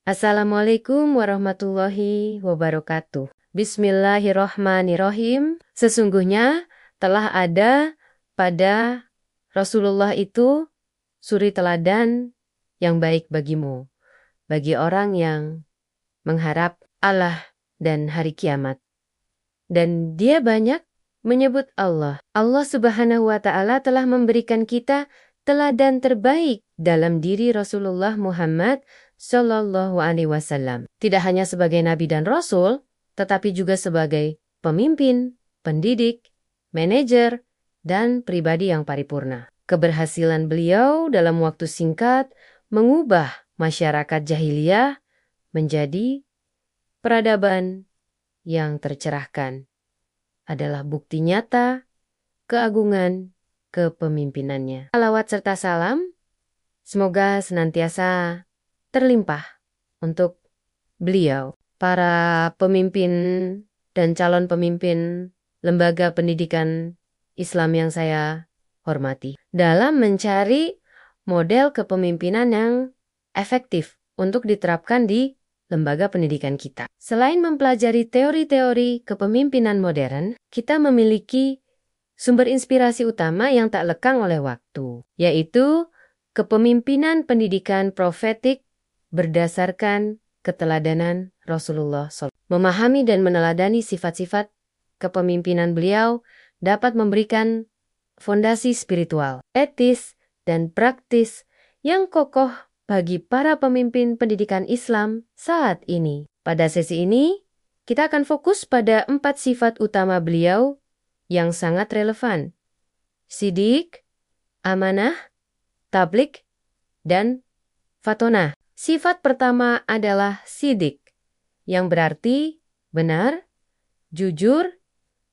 Assalamualaikum warahmatullahi wabarakatuh. Bismillahirrohmanirrohim. Sesungguhnya telah ada pada Rasulullah itu suri teladan yang baik bagimu, bagi orang yang mengharap Allah dan hari kiamat. Dan dia banyak menyebut Allah. Allah Subhanahu wa Ta'ala telah memberikan kita teladan terbaik dalam diri Rasulullah Muhammad Sallallahu Alaihi Wasallam. Tidak hanya sebagai nabi dan rasul, tetapi juga sebagai pemimpin, pendidik, manajer, dan pribadi yang paripurna. Keberhasilan beliau dalam waktu singkat mengubah masyarakat jahiliyah menjadi peradaban yang tercerahkan adalah bukti nyata keagungan kepemimpinannya. Salawat serta salam semoga senantiasa terlimpah untuk beliau, para pemimpin dan calon pemimpin lembaga pendidikan Islam yang saya hormati, dalam mencari model kepemimpinan yang efektif untuk diterapkan di lembaga pendidikan kita. Selain mempelajari teori-teori kepemimpinan modern, kita memiliki sumber inspirasi utama yang tak lekang oleh waktu, yaitu kepemimpinan pendidikan profetik berdasarkan keteladanan Rasulullah SAW. Memahami dan meneladani sifat-sifat kepemimpinan beliau dapat memberikan fondasi spiritual, etis, dan praktis yang kokoh bagi para pemimpin pendidikan Islam saat ini. Pada sesi ini, kita akan fokus pada 4 sifat utama beliau yang sangat relevan: Shidiq, amanah, tabligh, dan fatonah. Sifat pertama adalah Shidiq, yang berarti benar, jujur,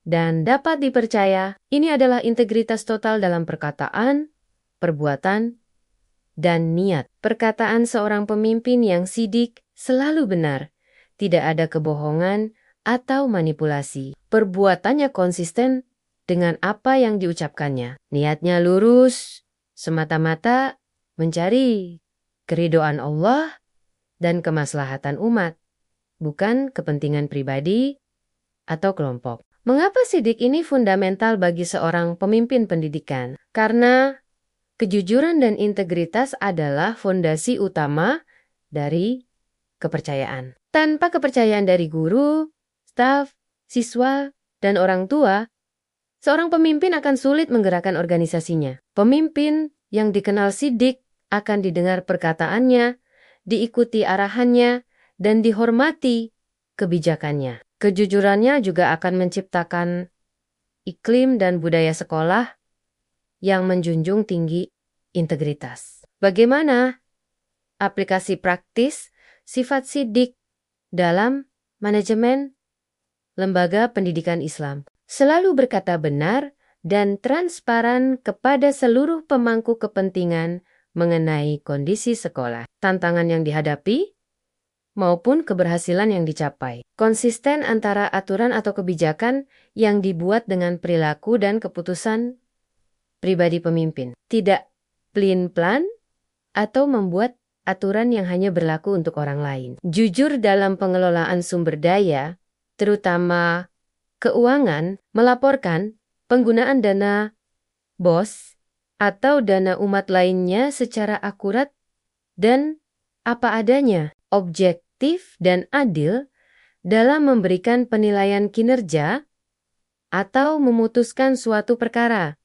dan dapat dipercaya. Ini adalah integritas total dalam perkataan, perbuatan, dan niat. Perkataan seorang pemimpin yang Shidiq selalu benar, tidak ada kebohongan atau manipulasi. Perbuatannya konsisten dengan apa yang diucapkannya. Niatnya lurus, semata-mata mencari keridhaan Allah dan kemaslahatan umat, bukan kepentingan pribadi atau kelompok. Mengapa Shidiq ini fundamental bagi seorang pemimpin pendidikan? Karena kejujuran dan integritas adalah fondasi utama dari kepercayaan. Tanpa kepercayaan dari guru, staf, siswa, dan orang tua, seorang pemimpin akan sulit menggerakkan organisasinya. Pemimpin yang dikenal Shidiq akan didengar perkataannya, diikuti arahannya, dan dihormati kebijakannya. Kejujurannya juga akan menciptakan iklim dan budaya sekolah yang menjunjung tinggi integritas. Bagaimana aplikasi praktis sifat Shidiq dalam manajemen lembaga pendidikan Islam? Selalu berkata benar dan transparan kepada seluruh pemangku kepentingan mengenai kondisi sekolah, tantangan yang dihadapi, maupun keberhasilan yang dicapai. Konsisten antara aturan atau kebijakan yang dibuat dengan perilaku dan keputusan pribadi pemimpin. Tidak pelin-pelan atau membuat aturan yang hanya berlaku untuk orang lain. Jujur dalam pengelolaan sumber daya, terutama keuangan, melaporkan penggunaan dana BOS atau dana umat lainnya secara akurat dan apa adanya, objektif dan adil dalam memberikan penilaian kinerja atau memutuskan suatu perkara.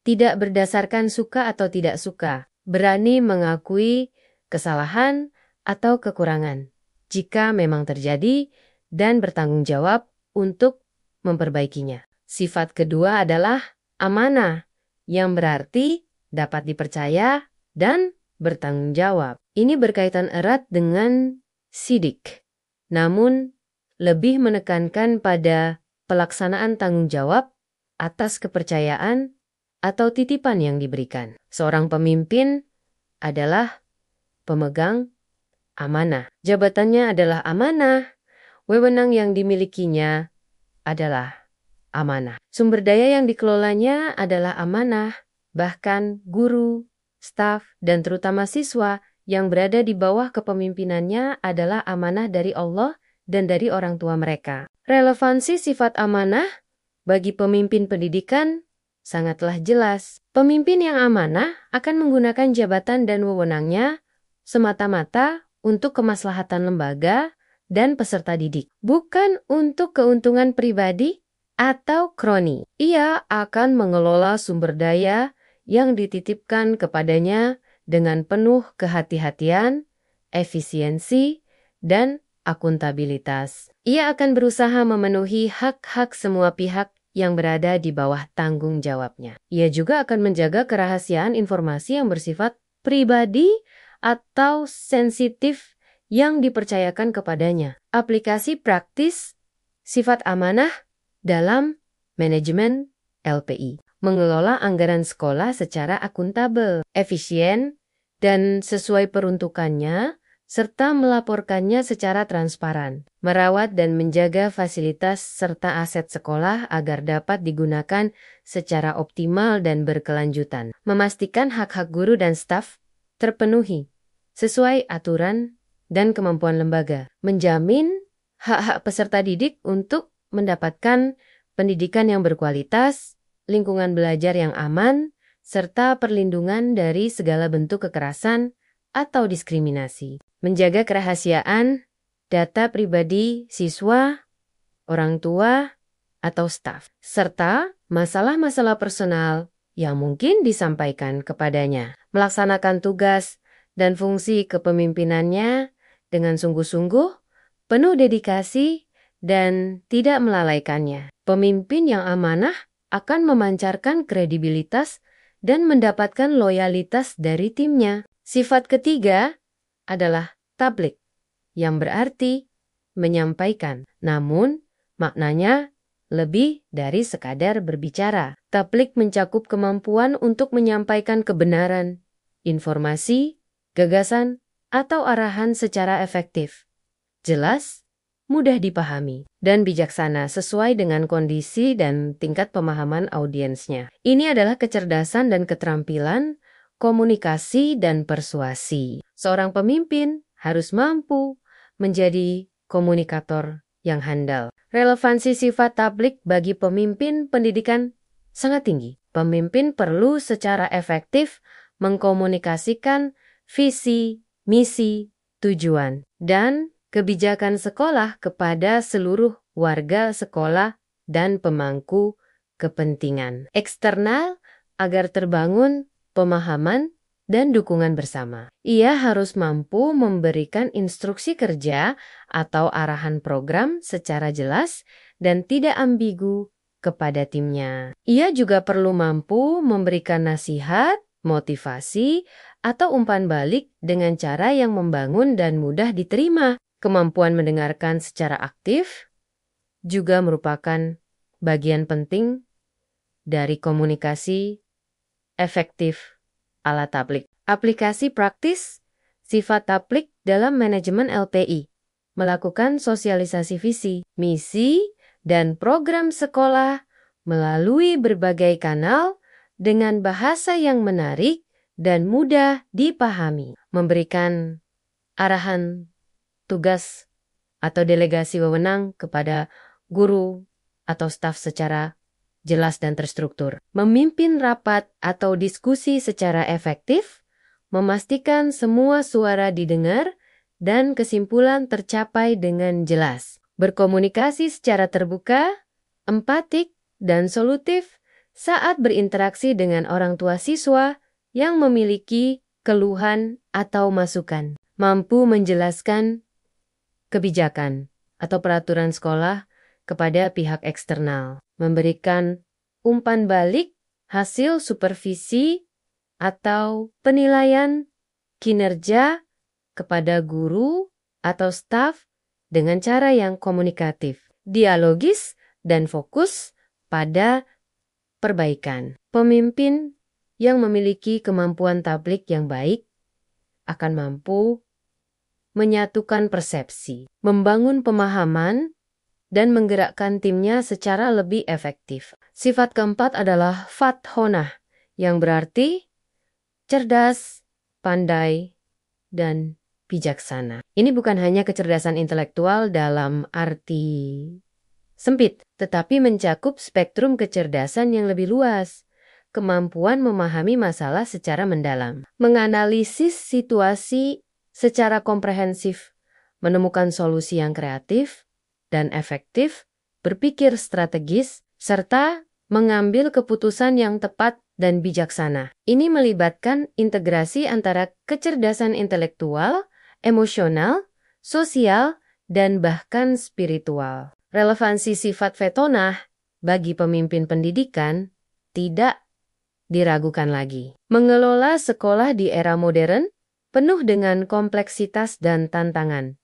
Tidak berdasarkan suka atau tidak suka, berani mengakui kesalahan atau kekurangan jika memang terjadi dan bertanggung jawab untuk memperbaikinya. Sifat kedua adalah amanah, yang berarti dapat dipercaya dan bertanggung jawab. Ini berkaitan erat dengan Shidiq, namun lebih menekankan pada pelaksanaan tanggung jawab atas kepercayaan atau titipan yang diberikan. Seorang pemimpin adalah pemegang amanah. Jabatannya adalah amanah, wewenang yang dimilikinya adalah amanah. Sumber daya yang dikelolanya adalah amanah, bahkan guru, staf, dan terutama siswa yang berada di bawah kepemimpinannya adalah amanah dari Allah dan dari orang tua mereka. Relevansi sifat amanah bagi pemimpin pendidikan sangatlah jelas. Pemimpin yang amanah akan menggunakan jabatan dan wewenangnya semata-mata untuk kemaslahatan lembaga dan peserta didik, bukan untuk keuntungan pribadi atau kroni. Ia akan mengelola sumber daya yang dititipkan kepadanya dengan penuh kehati-hatian, efisiensi, dan akuntabilitas. Ia akan berusaha memenuhi hak-hak semua pihak yang berada di bawah tanggung jawabnya. Ia juga akan menjaga kerahasiaan informasi yang bersifat pribadi atau sensitif yang dipercayakan kepadanya. Aplikasi praktis sifat amanah dalam manajemen LPI. Mengelola anggaran sekolah secara akuntabel, efisien, dan sesuai peruntukannya, serta melaporkannya secara transparan. Merawat dan menjaga fasilitas serta aset sekolah agar dapat digunakan secara optimal dan berkelanjutan. Memastikan hak-hak guru dan staf terpenuhi sesuai aturan dan kemampuan lembaga. Menjamin hak-hak peserta didik untuk mendapatkan pendidikan yang berkualitas, lingkungan belajar yang aman, serta perlindungan dari segala bentuk kekerasan atau diskriminasi. Menjaga kerahasiaan data pribadi siswa, orang tua, atau staf, serta masalah-masalah personal yang mungkin disampaikan kepadanya. Melaksanakan tugas dan fungsi kepemimpinannya dengan sungguh-sungguh, penuh dedikasi, dan tidak melalaikannya. Pemimpin yang amanah akan memancarkan kredibilitas dan mendapatkan loyalitas dari timnya. Sifat ketiga adalah tabligh, yang berarti menyampaikan, namun maknanya lebih dari sekadar berbicara. Tabligh mencakup kemampuan untuk menyampaikan kebenaran, informasi, gagasan, atau arahan secara efektif, jelas, mudah dipahami, dan bijaksana sesuai dengan kondisi dan tingkat pemahaman audiensnya. Ini adalah kecerdasan dan keterampilan komunikasi dan persuasi. Seorang pemimpin harus mampu menjadi komunikator yang handal. Relevansi sifat tabligh bagi pemimpin pendidikan sangat tinggi. Pemimpin perlu secara efektif mengkomunikasikan visi, misi, tujuan, dan kebijakan sekolah kepada seluruh warga sekolah dan pemangku kepentingan eksternal agar terbangun pemahaman dan dukungan bersama. Ia harus mampu memberikan instruksi kerja atau arahan program secara jelas dan tidak ambigu kepada timnya. Ia juga perlu mampu memberikan nasihat, motivasi, atau umpan balik dengan cara yang membangun dan mudah diterima. Kemampuan mendengarkan secara aktif juga merupakan bagian penting dari komunikasi efektif ala tabligh. Aplikasi praktis sifat tabligh dalam manajemen LPI. Melakukan sosialisasi visi, misi, dan program sekolah melalui berbagai kanal dengan bahasa yang menarik dan mudah dipahami. Memberikan arahan tugas atau delegasi wewenang kepada guru atau staf secara jelas dan terstruktur. Memimpin rapat atau diskusi secara efektif, memastikan semua suara didengar dan kesimpulan tercapai dengan jelas. Berkomunikasi secara terbuka, empatik, dan solutif saat berinteraksi dengan orang tua siswa yang memiliki keluhan atau masukan. Mampu menjelaskan kebijakan atau peraturan sekolah kepada pihak eksternal. Memberikan umpan balik hasil supervisi atau penilaian kinerja kepada guru atau staf dengan cara yang komunikatif, dialogis, dan fokus pada perbaikan. Pemimpin yang memiliki kemampuan tabligh yang baik akan mampu menyatukan persepsi, membangun pemahaman, dan menggerakkan timnya secara lebih efektif. Sifat keempat adalah fathonah, yang berarti cerdas, pandai, dan bijaksana. Ini bukan hanya kecerdasan intelektual dalam arti sempit, tetapi mencakup spektrum kecerdasan yang lebih luas. Kemampuan memahami masalah secara mendalam, menganalisis situasi secara komprehensif, menemukan solusi yang kreatif dan efektif, berpikir strategis, serta mengambil keputusan yang tepat dan bijaksana. Ini melibatkan integrasi antara kecerdasan intelektual, emosional, sosial, dan bahkan spiritual. Relevansi sifat fetonah bagi pemimpin pendidikan tidak diragukan lagi. Mengelola sekolah di era modern penuh dengan kompleksitas dan tantangan.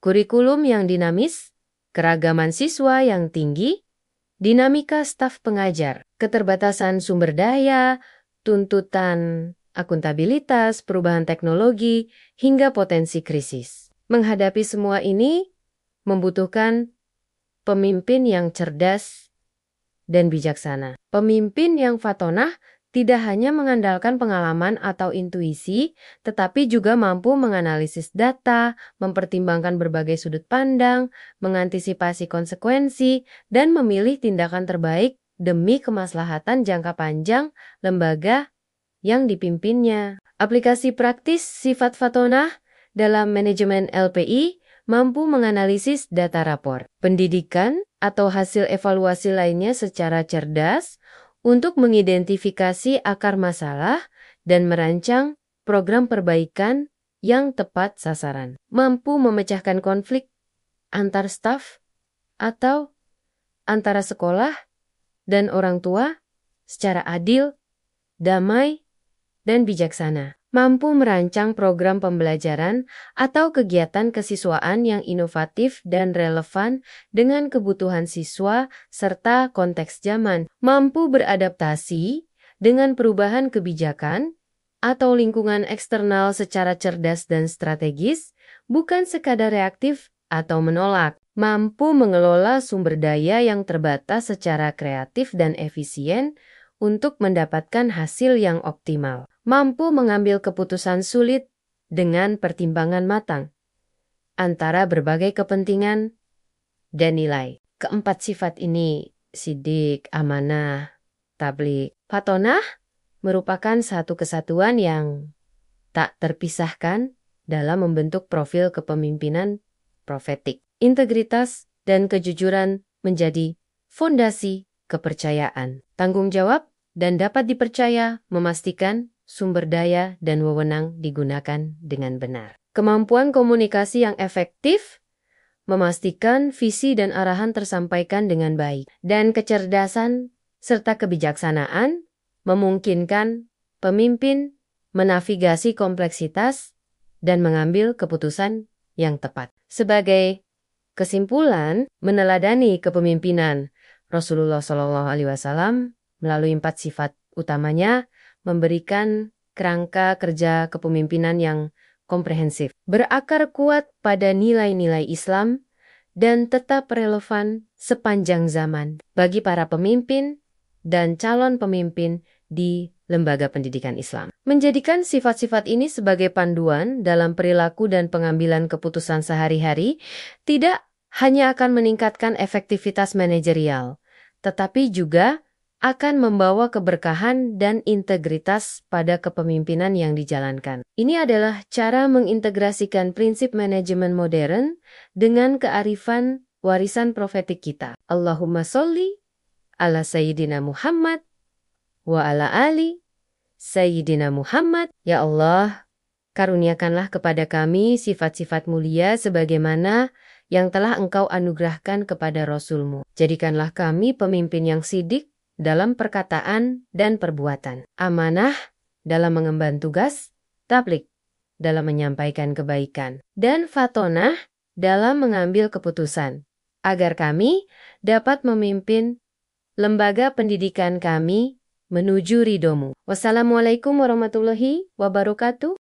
Kurikulum yang dinamis, keragaman siswa yang tinggi, dinamika staf pengajar, keterbatasan sumber daya, tuntutan akuntabilitas, perubahan teknologi, hingga potensi krisis. Menghadapi semua ini membutuhkan pemimpin yang cerdas dan bijaksana. Pemimpin yang fatonah tidak hanya mengandalkan pengalaman atau intuisi, tetapi juga mampu menganalisis data, mempertimbangkan berbagai sudut pandang, mengantisipasi konsekuensi, dan memilih tindakan terbaik demi kemaslahatan jangka panjang lembaga yang dipimpinnya. Aplikasi praktis sifat fatonah dalam manajemen LPI mampu menganalisis data rapor, pendidikan, atau hasil evaluasi lainnya secara cerdas untuk mengidentifikasi akar masalah dan merancang program perbaikan yang tepat sasaran. Mampu memecahkan konflik antar staf atau antara sekolah dan orang tua secara adil, damai, dan bijaksana. Mampu merancang program pembelajaran atau kegiatan kesiswaan yang inovatif dan relevan dengan kebutuhan siswa serta konteks zaman. Mampu beradaptasi dengan perubahan kebijakan atau lingkungan eksternal secara cerdas dan strategis, bukan sekadar reaktif atau menolak. Mampu mengelola sumber daya yang terbatas secara kreatif dan efisien untuk mendapatkan hasil yang optimal. Mampu mengambil keputusan sulit dengan pertimbangan matang antara berbagai kepentingan dan nilai. Keempat sifat ini, sidik, amanah, tabligh, fatonah, merupakan satu kesatuan yang tak terpisahkan dalam membentuk profil kepemimpinan profetik. Integritas dan kejujuran menjadi fondasi kepercayaan. Tanggung jawab dan dapat dipercaya memastikan sumber daya dan wewenang digunakan dengan benar. Kemampuan komunikasi yang efektif memastikan visi dan arahan tersampaikan dengan baik. Dan kecerdasan serta kebijaksanaan memungkinkan pemimpin menavigasi kompleksitas dan mengambil keputusan yang tepat. Sebagai kesimpulan, meneladani kepemimpinan Rasulullah SAW melalui 4 sifat utamanya memberikan kerangka kerja kepemimpinan yang komprehensif, berakar kuat pada nilai-nilai Islam, dan tetap relevan sepanjang zaman bagi para pemimpin dan calon pemimpin di lembaga pendidikan Islam. Menjadikan sifat-sifat ini sebagai panduan dalam perilaku dan pengambilan keputusan sehari-hari tidak hanya akan meningkatkan efektivitas manajerial, tetapi juga akan membawa keberkahan dan integritas pada kepemimpinan yang dijalankan. Ini adalah cara mengintegrasikan prinsip manajemen modern dengan kearifan warisan profetik kita. Allahumma sholli ala Sayyidina Muhammad wa ala ali Sayyidina Muhammad. Ya Allah, karuniakanlah kepada kami sifat-sifat mulia sebagaimana yang telah Engkau anugerahkan kepada Rasul-Mu. Jadikanlah kami pemimpin yang sidik dalam perkataan dan perbuatan, amanah dalam mengemban tugas, tabligh dalam menyampaikan kebaikan, dan fatonah dalam mengambil keputusan, agar kami dapat memimpin lembaga pendidikan kami menuju ridho-Mu. Wassalamualaikum warahmatullahi wabarakatuh.